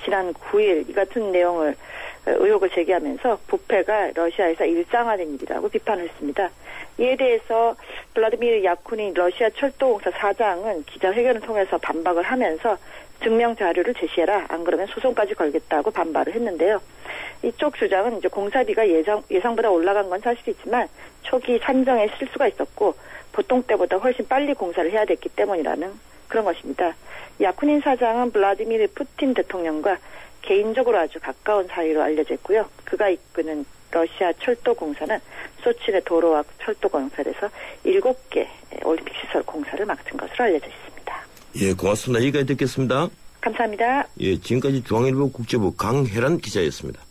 지난 9일 이 같은 내용을 의혹을 제기하면서 부패가 러시아에서 일상화된 일이라고 비판을 했습니다. 이에 대해서 블라디미르 야쿤인 러시아 철도공사 사장은 기자회견을 통해서 반박을 하면서 증명 자료를 제시해라. 안 그러면 소송까지 걸겠다고 반발을 했는데요. 이쪽 주장은 이제 공사비가 예상보다 올라간 건 사실이지만 초기 산정에 실수가 있었고 보통 때보다 훨씬 빨리 공사를 해야 됐기 때문이라는 그런 것입니다. 야쿠닌 사장은 블라디미르 푸틴 대통령과 개인적으로 아주 가까운 사이로 알려져 있고요. 그가 이끄는 러시아 철도공사는 소치 내 도로와 철도건설에서 7개 올림픽 시설 공사를 맡은 것으로 알려져 있습니다. 예, 고맙습니다. 여기까지 듣겠습니다. 감사합니다. 예, 지금까지 중앙일보 국제부 강혜란 기자였습니다.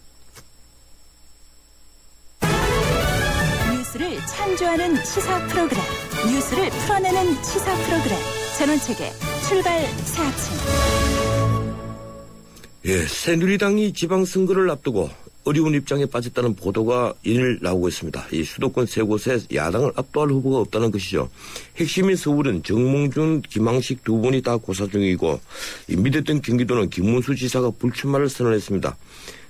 뉴스를 창조하는 시사 프로그램, 뉴스를 풀어내는 시사 프로그램, 전원책의 출발 새 아침. 예, 새누리당이 지방선거를 앞두고 어려운 입장에 빠졌다는 보도가 일일 나오고 있습니다. 이 수도권 세 곳에 야당을 압도할 후보가 없다는 것이죠. 핵심인 서울은 정몽준, 김항식 두 분이 다 고사 중이고 믿었던 경기도는 김문수 지사가 불출마를 선언했습니다.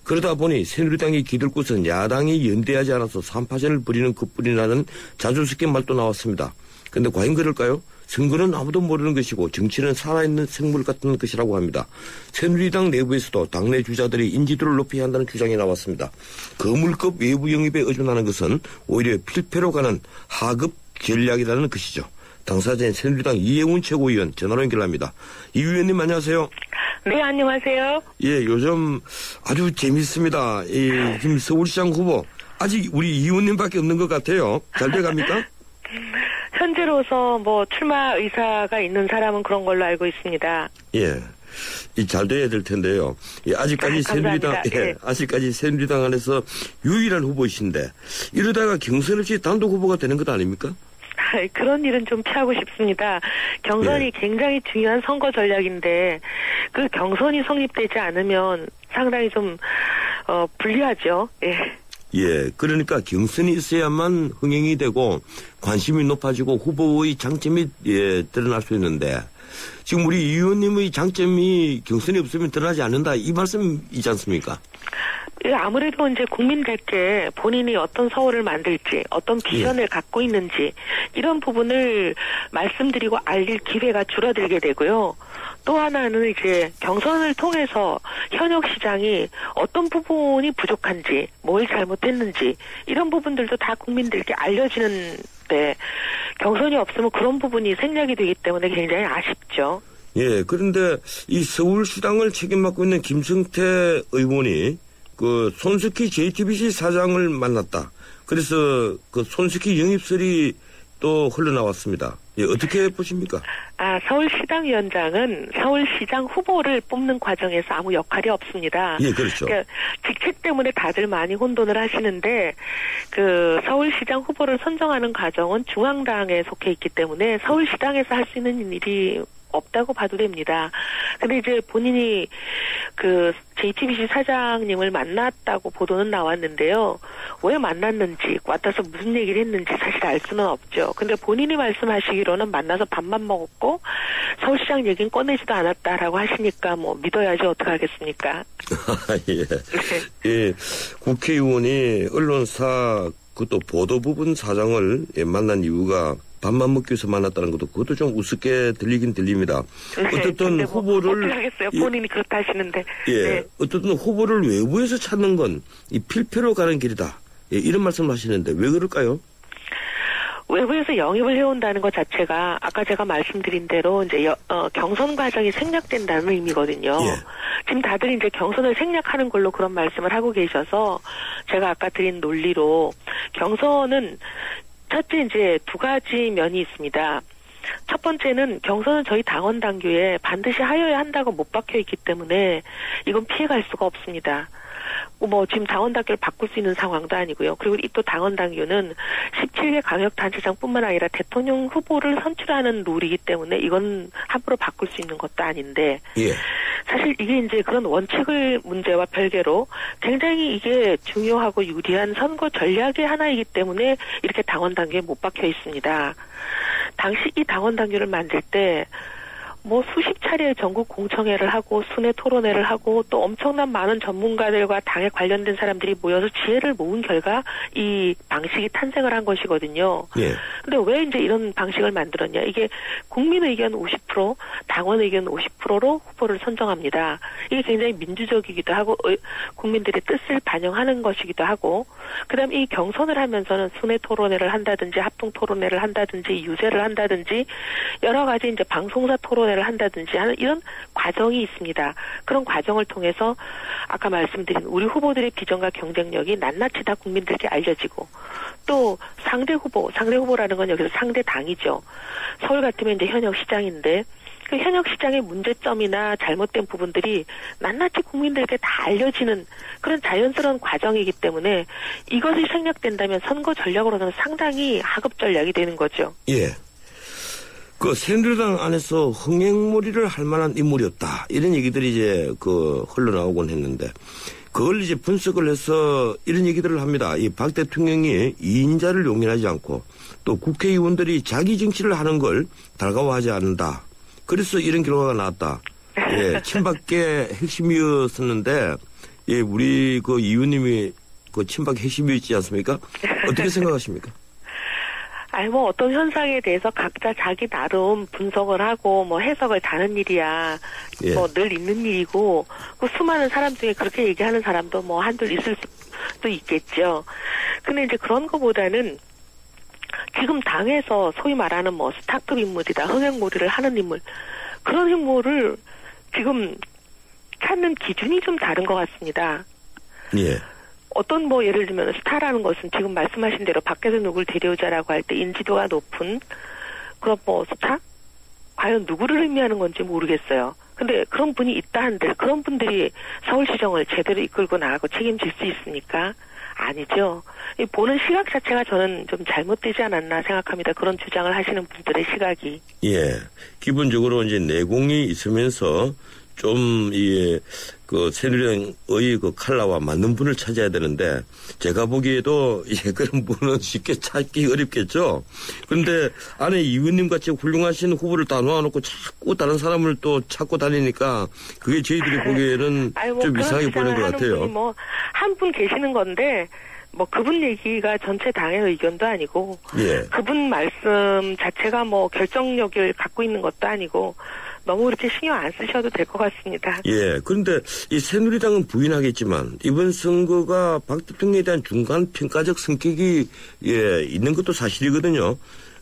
그러다 보니 새누리당이 기들 곳은 야당이 연대하지 않아서 3파전을 벌이는 급분이라는 자주 섞인 말도 나왔습니다. 그런데 과연 그럴까요? 선거는 아무도 모르는 것이고 정치는 살아있는 생물 같은 것이라고 합니다. 새누리당 내부에서도 당내 주자들이 인지도를 높여야 한다는 주장이 나왔습니다. 거물급 외부 영입에 의존하는 것은 오히려 필패로 가는 하급 전략이라는 것이죠. 당사자인 새누리당 이혜훈 최고위원 전화로 연결합니다. 이 위원님 안녕하세요. 네, 안녕하세요. 예, 요즘 아주 재밌습니다. 지금 서울시장 후보 아직 우리 이 의원님밖에 없는 것 같아요. 잘 돼갑니까? 현재로서 출마 의사가 있는 사람은 그런 걸로 알고 있습니다. 예. 잘 돼야 될 텐데요. 예, 아직까지 새누리당, 네. 아직까지 새누리당 안에서 유일한 후보이신데 이러다가 경선 없이 단독 후보가 되는 것 아닙니까? 그런 일은 좀 피하고 싶습니다. 경선이 굉장히 중요한 선거 전략인데 그 경선이 성립되지 않으면 상당히 좀 불리하죠. 예. 예, 그러니까 경선이 있어야만 흥행이 되고 관심이 높아지고 후보의 장점이 드러날 수 있는데 지금 우리 이 의원님의 장점이 경선이 없으면 드러나지 않는다 이 말씀이지 않습니까? 예, 아무래도 이제 국민들께 본인이 어떤 서울을 만들지, 어떤 비전을 갖고 있는지 이런 부분을 말씀드리고 알릴 기회가 줄어들게 되고요. 또 하나는 이제 경선을 통해서 현역 시장이 어떤 부분이 부족한지, 뭘 잘못했는지 이런 부분들도 다 국민들께 알려지는데 경선이 없으면 그런 부분이 생략이 되기 때문에 굉장히 아쉽죠. 예, 그런데 이 서울시당을 책임 맡고 있는 김성태 의원이 그 손석희 JTBC 사장을 만났다. 그래서 그 손석희 영입설이 또 흘러나왔습니다. 예, 어떻게 보십니까? 서울시당 위원장은 서울시장 후보를 뽑는 과정에서 아무 역할이 없습니다. 예, 그렇죠. 그러니까 직책 때문에 다들 많이 혼돈을 하시는데 그 서울시장 후보를 선정하는 과정은 중앙당에 속해 있기 때문에 서울시당에서 할 수 있는 일이 없다고 봐도 됩니다. 근데 이제 본인이 그 JTBC 사장님을 만났다고 보도는 나왔는데요. 왜 만났는지, 왔다서 무슨 얘기를 했는지 사실 알 수는 없죠. 근데 본인이 말씀하시기로는 만나서 밥만 먹었고 서울시장 얘기는 꺼내지도 않았다라고 하시니까 뭐 믿어야지 어떡하겠습니까? 예. 예. 국회의원이 언론사 그것도 보도부분 사장을 만난 이유가 밥만 먹기 위해서 만났다는 것도 그것도 좀 우습게 들리긴 들립니다. 어쨌든 뭐 후보를 어떡하겠어요? 본인이 그렇다 하시는데. 예. 네. 어쨌든 후보를 외부에서 찾는 건 이 필패로 가는 길이다. 예, 이런 말씀을 하시는데 왜 그럴까요? 외부에서 영입을 해온다는 것 자체가 아까 제가 말씀드린 대로 이제 경선 과정이 생략된다는 의미거든요. 예. 지금 다들 이제 경선을 생략하는 걸로 그런 말씀을 하고 계셔서 제가 아까 드린 논리로 경선은 첫째 이제 두 가지 면이 있습니다. 첫 번째는 경선은 저희 당원 당규에 반드시 하여야 한다고 못 박혀 있기 때문에 이건 피해갈 수가 없습니다. 뭐 지금 당원 당규를 바꿀 수 있는 상황도 아니고요. 그리고 이 또 당원 당규는 17개 광역단체장뿐만 아니라 대통령 후보를 선출하는 룰이기 때문에 이건 함부로 바꿀 수 있는 것도 아닌데 예. 사실 이게 이제 그런 원칙의 문제와 별개로 굉장히 이게 중요하고 유리한 선거 전략의 하나이기 때문에 이렇게 당원 당규에 못 박혀 있습니다. 당시 이 당원 당규를 만들 때 뭐 수십 차례 전국 공청회를 하고 순회 토론회를 하고 또 엄청난 많은 전문가들과 당에 관련된 사람들이 모여서 지혜를 모은 결과 이 방식이 탄생을 한 것이거든요. 예. 근데 왜 이제 이런 방식을 만들었냐? 이게 국민 의견 50%, 당원 의견 50%로 후보를 선정합니다. 이게 굉장히 민주적이기도 하고 국민들의 뜻을 반영하는 것이기도 하고 그다음 이 경선을 하면서는 순회 토론회를 한다든지 합동 토론회를 한다든지 유세를 한다든지 여러 가지 이제 방송사 토론회를 한다든지 하는 이런 과정이 있습니다. 그런 과정을 통해서 아까 말씀드린 우리 후보들의 비전과 경쟁력이 낱낱이 다 국민들께 알려지고 또 상대 후보라는 건 여기서 상대 당이죠. 서울 같으면 이제 현역 시장인데 그 현역 시장의 문제점이나 잘못된 부분들이 낱낱이 국민들에게 다 알려지는 그런 자연스러운 과정이기 때문에 이것이 생략된다면 선거 전략으로는 상당히 하급 전략이 되는 거죠. 예. 그 새누리당 안에서 흥행몰이를 할 만한 인물이었다. 이런 얘기들이 이제 흘러나오곤 했는데 그걸 이제 분석을 해서 이런 얘기들을 합니다. 이 박 대통령이 2인자를 용인하지 않고 또 국회의원들이 자기 정치를 하는 걸 달가워하지 않는다. 그래서 이런 결과가 나왔다. 예, 친박계 핵심이었었는데 예, 우리 그 이 의원님이 그 친박 핵심이었지 않습니까? 어떻게 생각하십니까? 아니 뭐 어떤 현상에 대해서 각자 자기 나름 분석을 하고 뭐 해석을 다는 일이야. 예. 뭐 늘 있는 일이고 그 수많은 사람 중에 그렇게 얘기하는 사람도 뭐 한둘 있을 수도 있겠죠. 근데 이제 그런 거보다는 지금 당에서 소위 말하는 뭐 스타급 인물이다, 흥행몰이를 하는 인물 그런 인물을 지금 찾는 기준이 좀 다른 것 같습니다. 예. 어떤 뭐 예를 들면 스타라는 것은 지금 말씀하신 대로 밖에서 누굴 데려오자라고 할 때 인지도가 높은 그런 뭐 스타? 과연 누구를 의미하는 건지 모르겠어요. 근데 그런 분이 있다 한들 그런 분들이 서울시정을 제대로 이끌고 나가고 책임질 수 있습니까? 아니죠. 이 보는 시각 자체가 저는 좀 잘못되지 않았나 생각합니다. 그런 주장을 하시는 분들의 시각이. 예. 기본적으로 이제 내공이 있으면서 좀, 새누리당의 그 칼라와 맞는 분을 찾아야 되는데, 제가 보기에도, 그런 분은 쉽게 찾기 어렵겠죠? 그런데 안에 이 의원님 같이 훌륭하신 후보를 다 놓아놓고 자꾸 다른 사람을 또 찾고 다니니까, 그게 저희들이 보기에는 좀 이상하게 보이는 것 같아요. 뭐, 한 분 계시는 건데, 뭐 그분 얘기가 전체 당의 의견도 아니고, 예. 그분 말씀 자체가 뭐 결정력을 갖고 있는 것도 아니고, 너무 그렇게 신경 안 쓰셔도 될 것 같습니다. 예. 그런데 이 새누리당은 부인하겠지만 이번 선거가 박 대통령에 대한 중간 평가적 성격이 있는 것도 사실이거든요.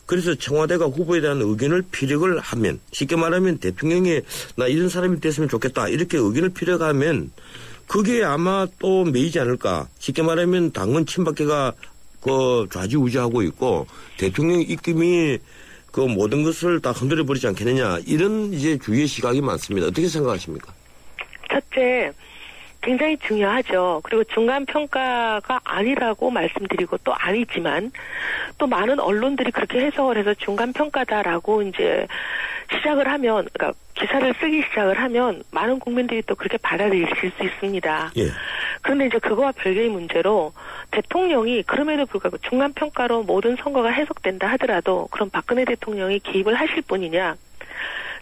그래서 청와대가 후보에 대한 의견을 피력을 하면 쉽게 말하면 대통령이 나 이런 사람이 됐으면 좋겠다 이렇게 의견을 피력하면 그게 아마 또 매이지 않을까. 쉽게 말하면 당원 친박계가 좌지우지하고 있고 대통령 입김이 그 모든 것을 다 흔들어 버리지 않겠느냐 이런 이제 주위의 시각이 많습니다. 어떻게 생각하십니까? 첫째, 굉장히 중요하죠. 그리고 중간 평가가 아니라고 말씀드리고 또 아니지만 또 많은 언론들이 그렇게 해석을 해서 중간 평가다라고 이제 시작을 하면, 그러니까 기사를 쓰기 시작을 하면 많은 국민들이 또 그렇게 받아들이실 수 있습니다. 예. 그런데 이제 그거와 별개의 문제로 대통령이 그럼에도 불구하고 중간평가로 모든 선거가 해석된다 하더라도 그럼 박근혜 대통령이 개입을 하실 분이냐?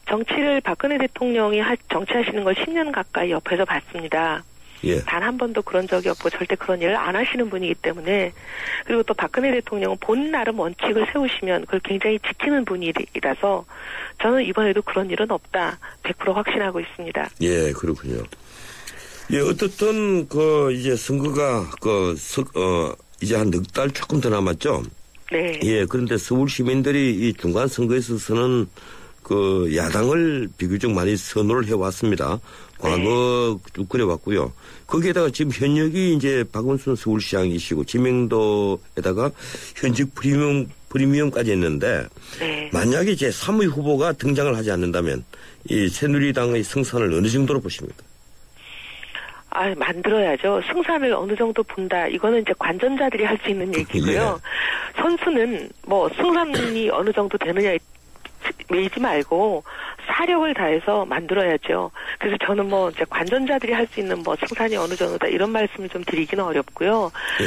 정치를 박근혜 대통령이 정치하시는 걸 10년 가까이 옆에서 봤습니다. 예. 단 한 번도 그런 적이 없고 절대 그런 일을 안 하시는 분이기 때문에 그리고 또 박근혜 대통령은 본 나름 원칙을 세우시면 그걸 굉장히 지키는 분이라서 저는 이번에도 그런 일은 없다. 100% 확신하고 있습니다. 예, 그렇군요. 예, 어떻든 이제 선거가 이제 한 넉 달 조금 더 남았죠. 네. 예, 그런데 서울 시민들이 이 중간 선거에 있어서는 야당을 비교적 많이 선호를 해왔습니다. 과거 쭉 그래왔고요. 거기에다가 지금 현역이 이제 박원순 서울시장이시고 지명도에다가 현직 프리미엄까지 있는데 만약에 이제 3위 후보가 등장을 하지 않는다면 이 새누리당의 승산을 어느 정도로 보십니까? 만들어야죠. 승산을 어느 정도 본다. 이거는 이제 관전자들이 할 수 있는 얘기고요. 예. 선수는 승산이 어느 정도 되느냐에 매이지 말고 사력을 다해서 만들어야죠. 그래서 저는 이제 관전자들이 할 수 있는 승산이 어느 정도다 이런 말씀을 좀 드리기는 어렵고요. 예.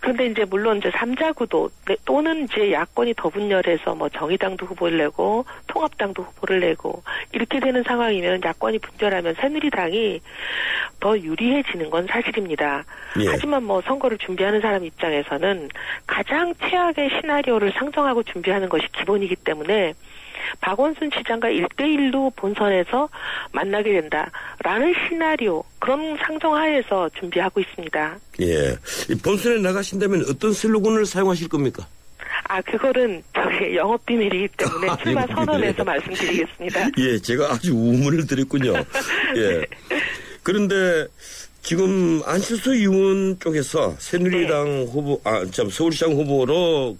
그런데 이제 물론 이제 3자 구도 또는 이제 야권이 더 분열해서 정의당도 후보를 내고 통합당도 후보를 내고 이렇게 되는 상황이면 야권이 분열하면 새누리당이 더 유리해지는 건 사실입니다. 예. 하지만 선거를 준비하는 사람 입장에서는 가장 최악의 시나리오를 상정하고 준비하는 것이 기본이기 때문에 박원순 시장과 1대1로 본선에서 만나게 된다라는 시나리오 그런 상정하에서 준비하고 있습니다. 예, 본선에 나가신다면 어떤 슬로건을 사용하실 겁니까? 그거는 저희 영업 비밀이기 때문에 출마 선언에서 말씀드리겠습니다. 예, 제가 아주 우문을 드렸군요. 예. 그런데 지금 안철수 의원 쪽에서 새누리당 후보, 서울시장 후보로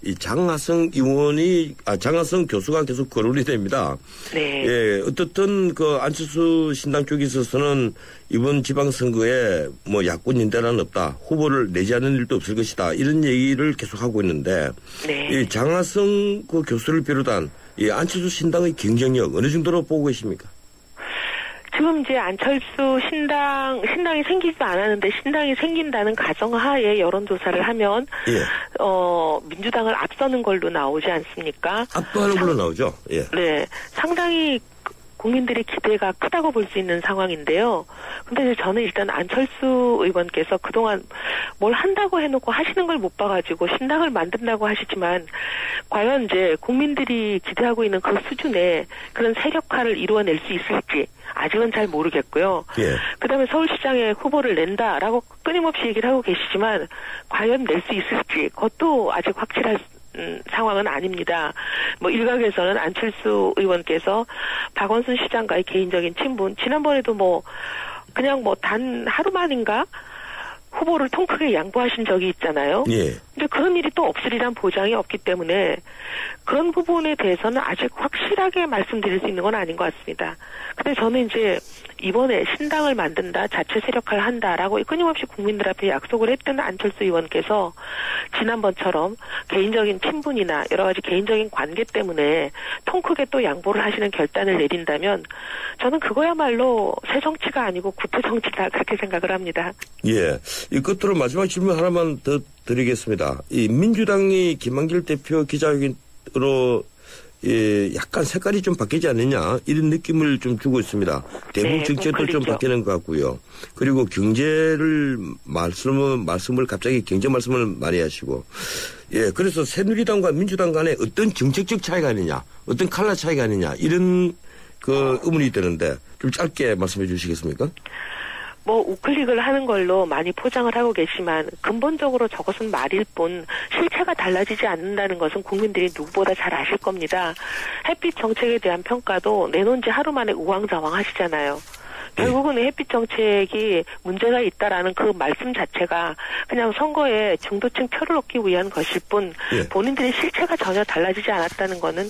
이 장하성 의원이, 장하성 교수가 계속 거론이 됩니다. 네. 예, 어떻든 안철수 신당 쪽에 있어서는 이번 지방선거에 야권 인대는 없다. 후보를 내지 않는 일도 없을 것이다. 이런 얘기를 계속 하고 있는데. 네. 이 장하성 교수를 비롯한 이 안철수 신당의 경쟁력 어느 정도로 보고 계십니까? 지금 이제 안철수 신당이 생기지도 않았는데 신당이 생긴다는 가정하에 여론조사를 하면, 민주당을 앞서는 걸로 나오지 않습니까? 압도하는 걸로 나오죠. 예. 네. 상당히 국민들의 기대가 크다고 볼 수 있는 상황인데요. 근데 저는 일단 안철수 의원께서 그동안 뭘 한다고 해놓고 하시는 걸 못 봐가지고 신당을 만든다고 하시지만 과연 이제 국민들이 기대하고 있는 그 수준의 그런 세력화를 이루어낼 수 있을지 아직은 잘 모르겠고요. 예. 그다음에 서울시장에 후보를 낸다라고 끊임없이 얘기를 하고 계시지만 과연 낼 수 있을지 그것도 아직 확실할 상황은 아닙니다. 일각에서는 안철수 의원께서 박원순 시장과의 개인적인 친분, 지난번에도 그냥 단 하루만인가 후보를 통 크게 양보하신 적이 있잖아요. 예. 근데 그런 일이 또 없으리란 보장이 없기 때문에 그런 부분에 대해서는 아직 확실하게 말씀드릴 수 있는 건 아닌 것 같습니다. 근데 저는 이제 이번에 신당을 만든다, 자체 세력화를 한다라고 끊임없이 국민들 앞에 약속을 했던 안철수 의원께서 지난번처럼 개인적인 친분이나 여러 가지 개인적인 관계 때문에 통 크게 또 양보를 하시는 결단을 내린다면 저는 그거야말로 새 정치가 아니고 구태 정치다 그렇게 생각을 합니다. 예. 이 끝으로 마지막 질문 하나만 더 드리겠습니다. 이 민주당이 김한길 대표 기자회견으로 약간 색깔이 좀 바뀌지 않느냐 이런 느낌을 좀 주고 있습니다. 대북 정책도 좀 바뀌는 것 같고요. 그리고 경제를 말씀을 갑자기 경제 말씀을 많이 하시고 그래서 새누리당과 민주당 간에 어떤 정책적 차이가 있느냐 어떤 칼라 차이가 있느냐 이런 의문이 드는데 좀 짧게 말씀해 주시겠습니까? 우클릭을 하는 걸로 많이 포장을 하고 계시지만 근본적으로 저것은 말일 뿐 실체가 달라지지 않는다는 것은 국민들이 누구보다 잘 아실 겁니다. 햇빛 정책에 대한 평가도 내놓은 지 하루 만에 우왕좌왕 하시잖아요. 결국은 햇빛 정책이 문제가 있다라는 그 말씀 자체가 그냥 선거에 중도층 표를 얻기 위한 것일 뿐 본인들의 실체가 전혀 달라지지 않았다는 거는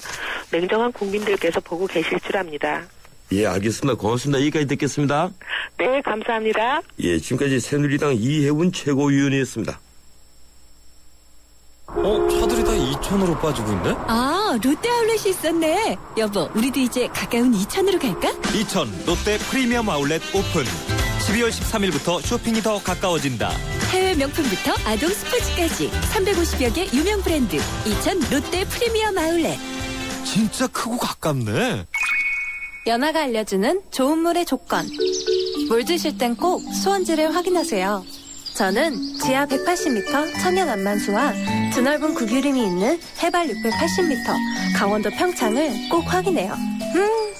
냉정한 국민들께서 보고 계실 줄 압니다. 예, 알겠습니다. 고맙습니다. 여기까지 듣겠습니다. 네, 감사합니다. 예, 지금까지 새누리당 이혜훈 최고위원이었습니다. 차들이 다 이천으로 빠지고 있네? 아, 롯데 아울렛이 있었네. 여보, 우리도 이제 가까운 이천으로 갈까? 이천 롯데 프리미엄 아울렛 오픈. 12월 13일부터 쇼핑이 더 가까워진다. 해외 명품부터 아동 스포츠까지 350여 개 유명 브랜드 이천 롯데 프리미엄 아울렛. 진짜 크고 가깝네. 연아가 알려주는 좋은 물의 조건. 물 드실 땐 꼭 수온지를 확인하세요. 저는 지하 180m 천연 안만수와 드넓은 구규림이 있는 해발 680m 강원도 평창을 꼭 확인해요.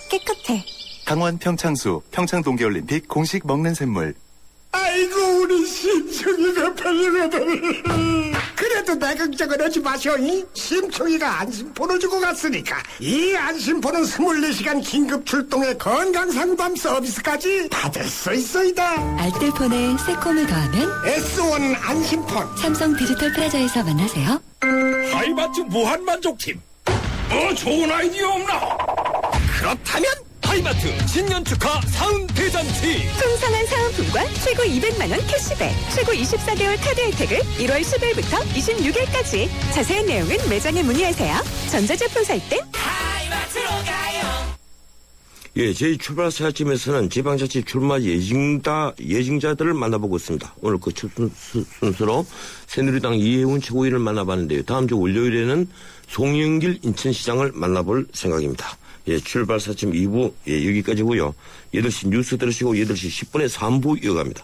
깨끗해. 강원 평창수 평창동계올림픽 공식 먹는 샘물. 아이고 우리 심청이가 팔려가더니 그래도 내 걱정은 하지 마셔. 심청이가 안심폰을 주고 갔으니까 이 안심폰은 24시간 긴급 출동의 건강상담 서비스까지 받을 수 있어이다. 알뜰폰에 새콤을 더하면 S1 안심폰. 삼성 디지털 프라자에서 만나세요. 하이마트 무한만족팀 뭐 좋은 아이디어 없나? 그렇다면 하이마트 신년 축하 사은 대잔치. 풍성한 사은품과 최고 200만원 캐시백, 최고 24개월 카드 혜택을 1월 10일부터 26일까지. 자세한 내용은 매장에 문의하세요. 전자제품 살 땐 하이마트로 가요. 예, 저희 출발 새아침에서는 지방자치 출마 예정자들을 만나보고 있습니다. 오늘 그 첫 순서로 새누리당 이혜훈 최고위를 만나봤는데요. 다음 주 월요일에는 송영길 인천시장을 만나볼 생각입니다. 예, 출발 새아침 2부, 예, 여기까지고요. 8시 뉴스 들으시고 8시 10분에 3부 이어갑니다.